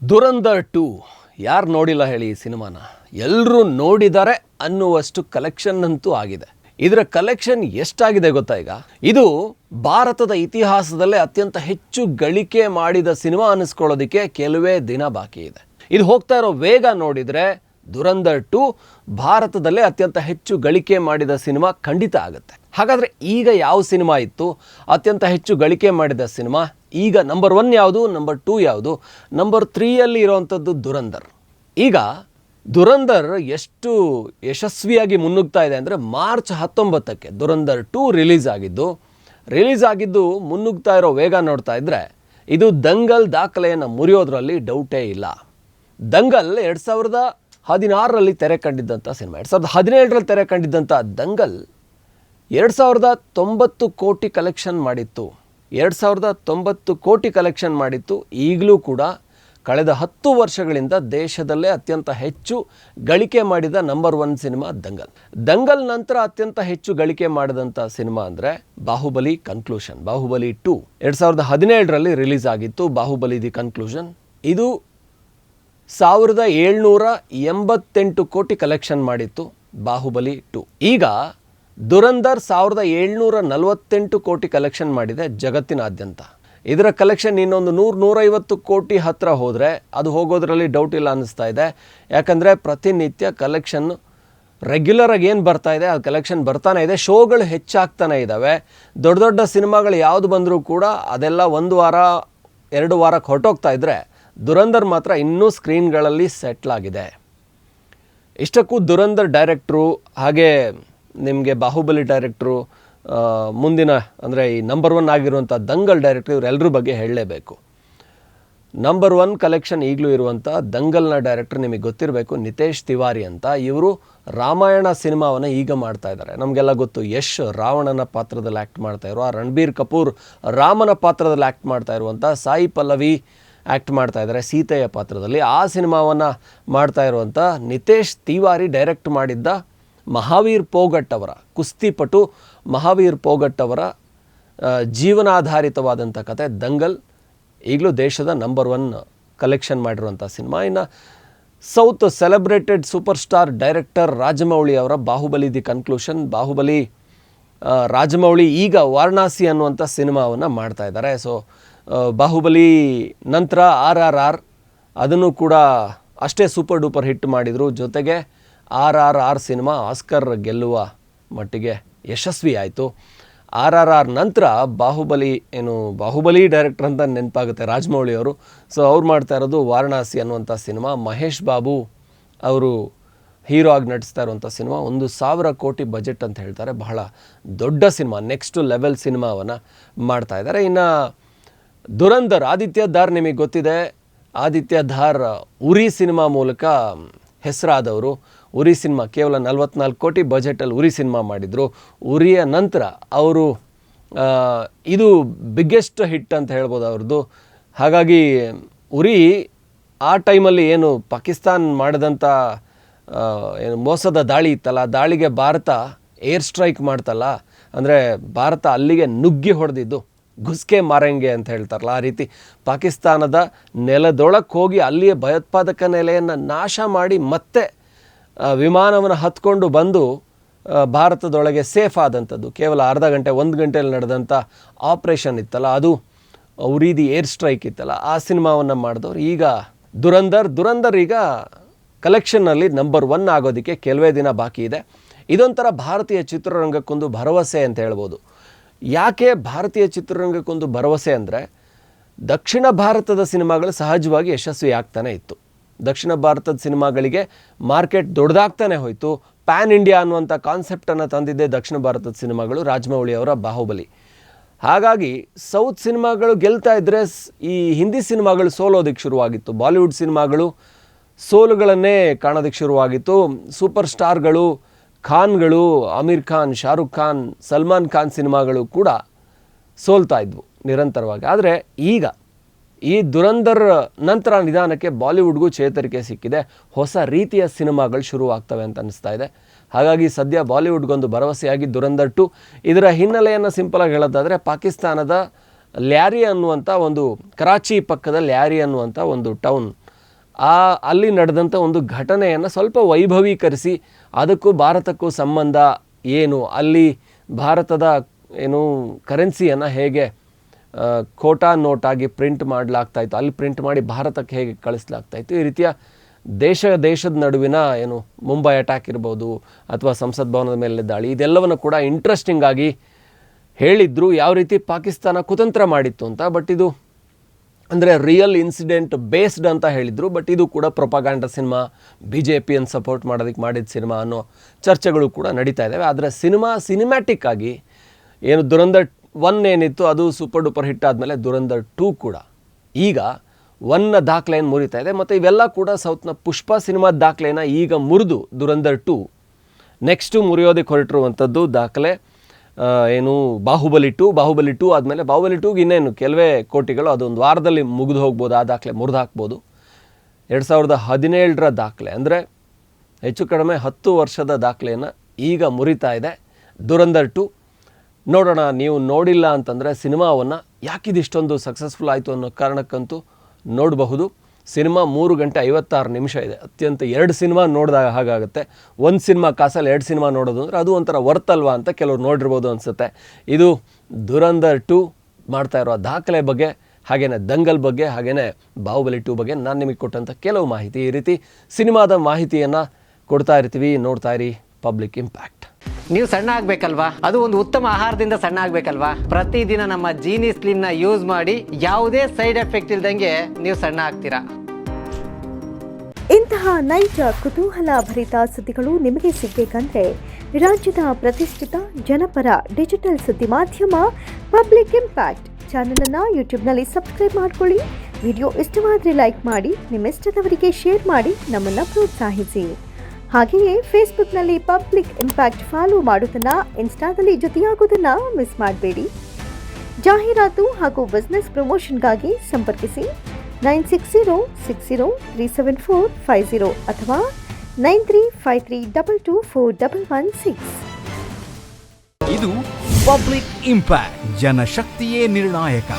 ದುರಂಧರ್ 2 ಯಾರು ನೋಡಿಲ್ಲ ಹೇಳಿ ಈ ಸಿನಿಮಾನ? ಎಲ್ಲರೂ ನೋಡಿದ್ದಾರೆ ಅನ್ನುವಷ್ಟು ಕಲೆಕ್ಷನ್ ಅಂತೂ ಆಗಿದೆ. ಇದರ ಕಲೆಕ್ಷನ್ ಎಷ್ಟಾಗಿದೆ ಗೊತ್ತಾ? ಈಗ ಇದು ಭಾರತದ ಇತಿಹಾಸದಲ್ಲೇ ಅತ್ಯಂತ ಹೆಚ್ಚು ಗಳಿಕೆ ಮಾಡಿದ ಸಿನಿಮಾ ಅನ್ನಿಸ್ಕೊಳ್ಳೋದಕ್ಕೆ ಕೆಲವೇ ದಿನ ಬಾಕಿ ಇದೆ. ಇದು ಹೋಗ್ತಾ ಇರೋ ವೇಗ ನೋಡಿದರೆ ದುರಂಧರ್ 2 ಭಾರತದಲ್ಲೇ ಅತ್ಯಂತ ಹೆಚ್ಚು ಗಳಿಕೆ ಮಾಡಿದ ಸಿನಿಮಾ ಖಂಡಿತ ಆಗುತ್ತೆ. ಹಾಗಾದರೆ ಈಗ ಯಾವ ಸಿನಿಮಾ ಇತ್ತು ಅತ್ಯಂತ ಹೆಚ್ಚು ಗಳಿಕೆ ಮಾಡಿದ ಸಿನಿಮಾ? ಈಗ ನಂಬರ್ 1 ಯಾವುದು, ನಂಬರ್ 2 ಯಾವುದು, ನಂಬರ್ 3ಯಲ್ಲಿ ಇರೋವಂಥದ್ದು ದುರಂಧರ್. ಈಗ ದುರಂಧರ್ ಎಷ್ಟು ಯಶಸ್ವಿಯಾಗಿ ಮುನ್ನುಗ್ತಾ ಇದೆ ಅಂದರೆ, ಮಾರ್ಚ್ 19ಕ್ಕೆ ದುರಂಧರ್ 2 ರಿಲೀಸ್ ಆಗಿದ್ದು ಮುನ್ನುಗ್ತಾ ಇರೋ ವೇಗ ನೋಡ್ತಾ ಇದ್ದರೆ ಇದು ದಂಗಲ್ ದಾಖಲೆಯನ್ನು ಮುರಿಯೋದ್ರಲ್ಲಿ ಡೌಟೇ ಇಲ್ಲ. ದಂಗಲ್ 2016ರಲ್ಲಿ ತೆರೆ ಕಂಡಿದ್ದಂಥ ಸಿನಿಮಾ. 2017ರಲ್ಲಿ ತೆರೆ ಕಂಡಿದ್ದಂಥ ದಂಗಲ್ 2090 ಕೋಟಿ ಕಲೆಕ್ಷನ್ ಮಾಡಿತ್ತು. 2090 ಕೋಟಿ ಕಲೆಕ್ಷನ್ ಮಾಡಿತ್ತು. ಈಗಲೂ ಕೂಡ ಕಳೆದ 10 ವರ್ಷಗಳಿಂದ ದೇಶದಲ್ಲೇ ಅತ್ಯಂತ ಹೆಚ್ಚು ಗಳಿಕೆ ಮಾಡಿದ ನಂಬರ್ 1 ಸಿನಿಮಾ ದಂಗಲ್ ನಂತರ ಅತ್ಯಂತ ಹೆಚ್ಚು ಗಳಿಕೆ ಮಾಡಿದಂಥ ಸಿನಿಮಾ ಅಂದರೆ ಬಾಹುಬಲಿ ಕನ್ಕ್ಲೂಷನ್, ಬಾಹುಬಲಿ 2 2017ರಲ್ಲಿ ರಿಲೀಸ್ ಆಗಿತ್ತು. ಬಾಹುಬಲಿ ದಿ ಕನ್ಕ್ಲೂಷನ್ ಇದು 1788 ಕೋಟಿ ಕಲೆಕ್ಷನ್ ಮಾಡಿತ್ತು ಬಾಹುಬಲಿ 2. ಈಗ ದುರಂಧರ್ 1748 ಕೋಟಿ ಕಲೆಕ್ಷನ್ ಮಾಡಿದೆ ಜಗತ್ತಿನಾದ್ಯಂತ. ಇದರ ಕಲೆಕ್ಷನ್ ಇನ್ನೊಂದು 100-150 ಕೋಟಿ ಹತ್ತಿರ ಹೋದರೆ ಅದು ಹೋಗೋದ್ರಲ್ಲಿ ಡೌಟ್ ಇಲ್ಲ ಅನ್ನಿಸ್ತಾ ಇದೆ. ಯಾಕಂದರೆ ಪ್ರತಿನಿತ್ಯ ಕಲೆಕ್ಷನ್ ರೆಗ್ಯುಲರಾಗಿ ಏನು ಬರ್ತಾ ಇದೆ ಅದು ಕಲೆಕ್ಷನ್ ಬರ್ತಾನೆ ಇದೆ. ಶೋಗಳು ಹೆಚ್ಚಾಗ್ತಾನೆ ಇದ್ದಾವೆ. ದೊಡ್ಡ ದೊಡ್ಡ ಸಿನಿಮಾಗಳು ಯಾವುದು ಬಂದರೂ ಕೂಡ ಅದೆಲ್ಲ 1 ವಾರ 2 ವಾರಕ್ಕೆ ಹೊರಟೋಗ್ತಾ ಇದ್ದರೆ, ದುರಂಧರ್ ಮಾತ್ರ ಇನ್ನೂ ಸ್ಕ್ರೀನ್ಗಳಲ್ಲಿ ಸೆಟ್ಲಾಗಿದೆ. ಇಷ್ಟಕ್ಕೂ ದುರಂಧರ್ ಡೈರೆಕ್ಟ್ರು ಹಾಗೆ ನಿಮಗೆ ಬಾಹುಬಲಿ ಡೈರೆಕ್ಟ್ರು, ಮುಂದಿನ ಅಂದರೆ ಈ ನಂಬರ್ 1 ಆಗಿರುವಂಥ ದಂಗಲ್ ಡೈರೆಕ್ಟ್ರು, ಇವರೆಲ್ಲರ ಬಗ್ಗೆ ಹೇಳಲೇಬೇಕು. ನಂಬರ್ 1 ಕಲೆಕ್ಷನ್ ಈಗಲೂ ಇರುವಂಥ ದಂಗಲ್ನ ಡೈರೆಕ್ಟ್ರ್ ನಿಮಗೆ ಗೊತ್ತಿರಬೇಕು, ನಿತೇಶ್ ತಿವಾರಿ ಅಂತ. ಇವರು ರಾಮಾಯಣ ಸಿನಿಮಾವನ್ನು ಈಗ ಮಾಡ್ತಾ ಇದ್ದಾರೆ. ನಮಗೆಲ್ಲ ಗೊತ್ತು, ಯಶ್ ರಾವಣನ ಪಾತ್ರದಲ್ಲಿ ಆ್ಯಕ್ಟ್ ಮಾಡ್ತಾ ಇರೋ, ರಣಬೀರ್ ಕಪೂರ್ ರಾಮನ ಪಾತ್ರದಲ್ಲಿ ಆ್ಯಕ್ಟ್ ಮಾಡ್ತಾ ಇರುವಂಥ, ಸಾಯಿ ಪಲ್ಲವಿ ಆ್ಯಕ್ಟ್ ಮಾಡ್ತಾ ಇದ್ದಾರೆ ಸೀತೆಯ ಪಾತ್ರದಲ್ಲಿ. ಆ ಸಿನಿಮಾವನ್ನು ಮಾಡ್ತಾ ಇರುವಂಥ ನಿತೇಶ್ ತಿವಾರಿ ಡೈರೆಕ್ಟ್ ಮಾಡಿದ್ದ ಮಹಾವೀರ್ ಪೋಗಟ್ ಅವರ, ಕುಸ್ತಿಪಟು ಮಹಾವೀರ್ ಪೋಗಟ್ ಅವರ ಜೀವನಾಧಾರಿತವಾದಂಥ ಕತೆ ದಂಗಲ್ ಈಗಲೂ ದೇಶದ ನಂಬರ್ 1 ಕಲೆಕ್ಷನ್ ಮಾಡಿರುವಂಥ ಸಿನಿಮಾ. ಇನ್ನು south celebrated super star director Rajamouli ಅವರ ಬಾಹುಬಲಿ ದಿ ಕನ್ಕ್ಲೂಷನ್, ಬಾಹುಬಲಿ ರಾಜಮೌಳಿ ಈಗ ವಾರಣಾಸಿ ಅನ್ನುವಂಥ ಸಿನಿಮಾವನ್ನು ಮಾಡ್ತಾ ಇದ್ದಾರೆ. ಸೊ ಬಾಹುಬಲಿ ನಂತರ RRR ಅದನ್ನು ಕೂಡ ಅಷ್ಟೇ ಸೂಪರ್ ಡೂಪರ್ ಹಿಟ್ ಮಾಡಿದರು. ಜೊತೆಗೆ RRR ಸಿನಿಮಾ ಆಸ್ಕರ್ ಗೆಲ್ಲುವ ಮಟ್ಟಿಗೆ ಯಶಸ್ವಿ ಆಯಿತು. RRR ನಂತರ ಬಾಹುಬಲಿ ಡೈರೆಕ್ಟರ್ ಅಂತ ನೆನಪಾಗುತ್ತೆ ರಾಜಮೌಳಿ ಅವರು. ಸೊ ಅವ್ರು ಮಾಡ್ತಾ ಇರೋದು ವಾರಣಾಸಿ ಅನ್ನುವಂಥ ಸಿನಿಮಾ. ಮಹೇಶ್ ಬಾಬು ಅವರು ಹೀರೋ ಆಗಿ ನಟಿಸ್ತಾ ಇರುವಂಥ ಸಿನಿಮಾ. 1,000 ಕೋಟಿ ಬಜೆಟ್ ಅಂತ ಹೇಳ್ತಾರೆ. ಬಹಳ ದೊಡ್ಡ ಸಿನಿಮಾ, ನೆಕ್ಸ್ಟ್ ಲೆವೆಲ್ ಸಿನಿಮಾವನ್ನು ಮಾಡ್ತಾ ಇದ್ದಾರೆ. ಇನ್ನು ದುರಂಧರ್, ಆದಿತ್ಯ ಧಾರ್ ನಿಮಗೆ ಗೊತ್ತಿದೆ. ಆದಿತ್ಯ ಧಾರ್ ಉರಿ ಸಿನಿಮಾ ಮೂಲಕ ಹೆಸರಾದವರು. ಉರಿ ಸಿನಿಮಾ ಕೇವಲ 44 ಕೋಟಿ ಬಜೆಟಲ್ಲಿ ಉರಿ ಸಿನಿಮಾ ಮಾಡಿದರು. ಉರಿಯ ನಂತರ ಅವರು ಇದು ಬಿಗ್ಗೆಸ್ಟ್ ಹಿಟ್ ಅಂತ ಹೇಳ್ಬೋದು ಅವ್ರದ್ದು. ಹಾಗಾಗಿ ಉರಿ ಆ ಟೈಮಲ್ಲಿ ಏನು ಪಾಕಿಸ್ತಾನ್ ಮಾಡಿದಂಥ ಏನು ಮೋಸದ ದಾಳಿ ಇತ್ತಲ್ಲ, ದಾಳಿಗೆ ಭಾರತ ಏರ್ ಸ್ಟ್ರೈಕ್ ಮಾಡ್ತಲ್ಲ, ಅಂದರೆ ಭಾರತ ಅಲ್ಲಿಗೆ ನುಗ್ಗಿ ಹೊಡೆದಿದ್ದು, ಘುಸ್ಕೆ ಮಾರಂಗೆ ಅಂತ ಹೇಳ್ತಾರಲ್ಲ, ಆ ರೀತಿ ಪಾಕಿಸ್ತಾನದ ನೆಲದೊಳಕ್ಕೆ ಹೋಗಿ ಅಲ್ಲಿಯ ಭಯೋತ್ಪಾದಕ ನೆಲೆಯನ್ನು ನಾಶ ಮಾಡಿ ಮತ್ತೆ ವಿಮಾನವನ್ನು ಹತ್ಕೊಂಡು ಬಂದು ಭಾರತದೊಳಗೆ ಸೇಫ್ ಆದಂಥದ್ದು. ಕೇವಲ ಅರ್ಧ ಗಂಟೆ 1 ಗಂಟೆಯಲ್ಲಿ ನಡೆದಂಥ ಆಪ್ರೇಷನ್ ಇತ್ತಲ್ಲ, ಅದು ಉರಿದಿ ಏರ್ ಸ್ಟ್ರೈಕ್ ಇತ್ತಲ್ಲ, ಆ ಸಿನಿಮಾವನ್ನು ಮಾಡಿದವರು. ಈಗ ದುರಂಧರ್ ಈಗ ಕಲೆಕ್ಷನ್ನಲ್ಲಿ ನಂಬರ್ 1 ಆಗೋದಕ್ಕೆ ಕೆಲವೇ ದಿನ ಬಾಕಿ ಇದೆ. ಇದೊಂಥರ ಭಾರತೀಯ ಚಿತ್ರರಂಗಕ್ಕೊಂದು ಭರವಸೆ ಅಂತ ಹೇಳ್ಬೋದು. ಯಾಕೆ ಭಾರತೀಯ ಚಿತ್ರರಂಗಕ್ಕೊಂದು ಭರವಸೆ ಅಂದರೆ, ದಕ್ಷಿಣ ಭಾರತದ ಸಿನಿಮಾಗಳು ಸಹಜವಾಗಿ ಯಶಸ್ವಿ ಆಗ್ತಾನೆ ಇತ್ತು. ದಕ್ಷಿಣ ಭಾರತದ ಸಿನಿಮಾಗಳಿಗೆ ಮಾರ್ಕೆಟ್ ದೊಡ್ಡದಾಗ್ತಾನೆ ಹೋಯಿತು. ಪ್ಯಾನ್ ಇಂಡಿಯಾ ಅನ್ನುವಂಥ ಕಾನ್ಸೆಪ್ಟನ್ನು ತಂದಿದ್ದೆ ದಕ್ಷಿಣ ಭಾರತದ ಸಿನಿಮಾಗಳು, ರಾಜಮೌಳಿ ಅವರ ಬಾಹುಬಲಿ. ಹಾಗಾಗಿ ಸೌತ್ ಸಿನಿಮಾಗಳು ಗೆಲ್ತಾ ಇದ್ದರೆ ಈ ಹಿಂದಿ ಸಿನಿಮಾಗಳು ಸೋಲೋದಕ್ಕೆ ಶುರುವಾಗಿತ್ತು. ಬಾಲಿವುಡ್ ಸಿನಿಮಾಗಳು ಸೋಲುಗಳನ್ನೇ ಕಾಣೋದಕ್ಕೆ ಶುರುವಾಗಿತ್ತು. ಸೂಪರ್ ಸ್ಟಾರ್ಗಳು, ಖಾನ್ಗಳು, ಆಮಿರ್ ಖಾನ್, ಶಾರುಖ್ ಖಾನ್, ಸಲ್ಮಾನ್ ಖಾನ್ ಸಿನಿಮಾಗಳು ಕೂಡ ಸೋಲ್ತಾ ಇದ್ವು ನಿರಂತರವಾಗಿ. ಆದರೆ ಈಗ ಈ ದುರಂಧರ್ ನಂತರ ನಿಧಾನಕ್ಕೆ ಬಾಲಿವುಡ್ಗೂ ಚೇತರಿಕೆ ಸಿಕ್ಕಿದೆ. ಹೊಸ ರೀತಿಯ ಸಿನಿಮಾಗಳು ಶುರುವಾಗ್ತವೆ ಅಂತ ಅನಿಸ್ತಾ ಇದೆ. ಹಾಗಾಗಿ ಸದ್ಯ ಬಾಲಿವುಡ್ಗೊಂದು ಭರವಸೆಯಾಗಿ ದುರಂಧರ್ 2. ಇದರ ಹಿನ್ನೆಲೆಯನ್ನು ಸಿಂಪಲಾಗಿ ಹೇಳೋದಾದರೆ, ಪಾಕಿಸ್ತಾನದ ಲ್ಯಾರಿ ಅನ್ನುವಂಥ ಒಂದು, ಕರಾಚಿ ಪಕ್ಕದ ಲ್ಯಾರಿ ಅನ್ನುವಂಥ ಒಂದು ಟೌನ್ ಅಲ್ಲಿ ನಡೆದಂಥ ಒಂದು ಘಟನೆಯನ್ನು ಸ್ವಲ್ಪ ವೈಭವೀಕರಿಸಿ ಅದಕ್ಕೂ ಭಾರತಕ್ಕೂ ಸಂಬಂಧ ಏನು, ಅಲ್ಲಿ ಭಾರತದ ಏನು ಕರೆನ್ಸಿಯನ್ನು ಹೇಗೆ ಖೋಟಾ ನೋಟಾಗಿ ಪ್ರಿಂಟ್ ಮಾಡಲಾಗ್ತಾಯಿತ್ತು, ಅಲ್ಲಿ ಪ್ರಿಂಟ್ ಮಾಡಿ ಭಾರತಕ್ಕೆ ಹೇಗೆ ಕಳಿಸಲಾಗ್ತಾಯಿತ್ತು, ಈ ರೀತಿಯ ದೇಶದ ನಡುವಿನ ಏನು ಮುಂಬೈ ಅಟ್ಯಾಕ್ ಇರ್ಬೋದು ಅಥವಾ ಸಂಸತ್ ಭವನದ ಮೇಲೆ ದಾಳಿ, ಇದೆಲ್ಲವನ್ನು ಕೂಡ ಇಂಟ್ರೆಸ್ಟಿಂಗ್ ಆಗಿ ಹೇಳಿದ್ರು ಯಾವ ರೀತಿ ಪಾಕಿಸ್ತಾನ ಕುತಂತ್ರ ಮಾಡಿತ್ತು ಅಂತ. ಬಟ್ ಇದು ಅಂದರೆ ರಿಯಲ್ ಇನ್ಸಿಡೆಂಟ್ ಬೇಸ್ಡ್ ಅಂತ ಹೇಳಿದರು. ಬಟ್ ಇದು ಕೂಡ ಪ್ರೊಪಗಾಂಡ ಸಿನಿಮಾ, BJPಯನ್ನು ಸಪೋರ್ಟ್ ಮಾಡೋದಕ್ಕೆ ಮಾಡಿದ ಸಿನಿಮಾ ಅನ್ನೋ ಚರ್ಚೆಗಳು ಕೂಡ ನಡೀತಾ ಇದ್ದಾವೆ. ಆದರೆ ಸಿನಿಮ್ಯಾಟಿಕ್ ಆಗಿ ಏನು ದುರಂಧರ್ 1 ಏನಿತ್ತು ಅದು ಸೂಪರ್ ಡೂಪರ್ ಹಿಟ್ ಆದಮೇಲೆ ದುರಂಧರ್ 2 ಕೂಡ ಈಗ 1ನ ದಾಖಲೆಯನ್ನು ಮುರಿತಾ ಇದೆ. ಮತ್ತು ಇವೆಲ್ಲ ಕೂಡ ಸೌತ್ನ ಪುಷ್ಪ ಸಿನಿಮಾದ ದಾಖಲೆಯನ್ನು ಈಗ ಮುರಿದು ದುರಂಧರ್ 2 ನೆಕ್ಸ್ಟು ಮುರಿಯೋದಕ್ಕೆ ಹೊರಟಿರುವಂಥದ್ದು ದಾಖಲೆ ಏನು ಬಾಹುಬಲಿ 2 ಆದಮೇಲೆ ಬಾಹುಬಲಿ 2ಗೆ ಇನ್ನೇನು ಕೆಲವೇ ಕೋಟಿಗಳು, ಅದೊಂದು ವಾರದಲ್ಲಿ ಮುಗಿದು ಹೋಗ್ಬೋದು, ಆ ದಾಖಲೆ ಮುರಿದು ಹಾಕ್ಬೋದು. 2017ರ ದಾಖಲೆ ಅಂದರೆ ಹೆಚ್ಚು ಕಡಿಮೆ 10 ವರ್ಷದ ದಾಖಲೆಯನ್ನು ಈಗ ಮುರಿತಾ ಇದೆ ದುರಂಧರ್ 2. ನೋಡೋಣ, ನೀವು ನೋಡಿಲ್ಲ ಅಂತಂದರೆ ಸಿನಿಮಾವನ್ನು ಯಾಕಿದಿಷ್ಟೊಂದು ಸಕ್ಸಸ್ಫುಲ್ ಆಯಿತು ಅನ್ನೋ ಕಾರಣಕ್ಕಂತೂ ನೋಡಬಹುದು. ಸಿನಿಮಾ 3 ಗಂಟೆ 56 ನಿಮಿಷ ಇದೆ. ಅತ್ಯಂತ 2 ಸಿನಿಮಾ ನೋಡಿದಾಗ ಹಾಗಾಗುತ್ತೆ. 1 ಸಿನಿಮಾ ಕಾಸಲ್ಲಿ 2 ಸಿನಿಮಾ ನೋಡೋದು ಅಂದರೆ ಅದು ಒಂಥರ ವರ್ತ್ ಅಲ್ವಾ ಅಂತ ಕೆಲವ್ರು ನೋಡಿರ್ಬೋದು ಅನಿಸುತ್ತೆ. ಇದು ದುರಂಧರ್ 2 ಮಾಡ್ತಾ ಇರೋ ದಾಖಲೆ ಬಗ್ಗೆ, ಹಾಗೆಯೇ ದಂಗಲ್ ಬಗ್ಗೆ, ಹಾಗೆಯೇ ಬಾಹುಬಲಿ 2 ಬಗ್ಗೆ ನಾನು ನಿಮಗೆ ಕೊಟ್ಟಂಥ ಕೆಲವು ಮಾಹಿತಿ. ಈ ರೀತಿ ಸಿನಿಮಾದ ಮಾಹಿತಿಯನ್ನು ಕೊಡ್ತಾ ಇರ್ತೀವಿ. ನೋಡ್ತಾ ಇರಿ ಪಬ್ಲಿಕ್ ಇಂಪ್ಯಾಕ್ಟ್. ನೀವು ಸಣ್ಣ ಆಗ್ಬೇಕಲ್ವಾ? ಅದು ಒಂದು ಉತ್ತಮ ಆಹಾರದಿಂದ ಸಣ್ಣ ಆಗ್ಬೇಕಲ್ವಾ? ಪ್ರತಿದಿನ ನಮ್ಮ ಜೀನಿ ಸ್ಲಿಮ್ನ ಯೂಸ್ ಮಾಡಿ ಯಾವುದೇ ಸೈಡ್ ಎಫೆಕ್ಟ್ ಇಲ್ದಂಗೆ ನೀವು ಸಣ್ಣ ಆಗ್ತೀರಾ. ಇಂತಹ ನೈಜ ಕುತೂಹಲ ಭರಿತ ಸುದ್ದಿಗಳು ನಿಮಗೆ ಸಿಗಬೇಕಂದ್ರೆ ರಾಜ್ಯದ ಪ್ರತಿಷ್ಠಿತ ಜನಪರ ಡಿಜಿಟಲ್ ಸುದ್ದಿ ಮಾಧ್ಯಮ ಪಬ್ಲಿಕ್ ಇಂಪ್ಯಾಕ್ಟ್ ಚಾನೆಲ್ ಅನ್ನು ಯೂಟ್ಯೂಬ್ನಲ್ಲಿ ಸಬ್ಸ್ಕ್ರೈಬ್ ಮಾಡ್ಕೊಳ್ಳಿ. ವಿಡಿಯೋ ಇಷ್ಟವಾದರೆ ಲೈಕ್ ಮಾಡಿ, ನಿಮ್ಮ ಇಷ್ಟದವರಿಗೆ ಶೇರ್ ಮಾಡಿ, ನಮ್ಮನ್ನು ಪ್ರೋತ್ಸಾಹಿಸಿ. ಹಾಗೆಯೇ ಫೇಸ್ಬುಕ್ನಲ್ಲಿ ಪಬ್ಲಿಕ್ ಇಂಪ್ಯಾಕ್ಟ್ ಫಾಲೋ ಮಾಡೋದನ್ನು, ಇನ್ಸ್ಟಾದಲ್ಲಿ ಜೊತೆಯಾಗೋದನ್ನು ಮಿಸ್ ಮಾಡಬೇಡಿ. ಜಾಹೀರಾತು ಹಾಗೂ ಬಿಸ್ನೆಸ್ ಪ್ರಮೋಷನ್ಗಾಗಿ ಸಂಪರ್ಕಿಸಿ 9606037450 ಅಥವಾ 9353224116. ಇದು ಪಬ್ಲಿಕ್ ಇಂಪ್ಯಾಕ್ಟ್, ಜನಶಕ್ತಿಯೇ ನಿರ್ಣಾಯಕ.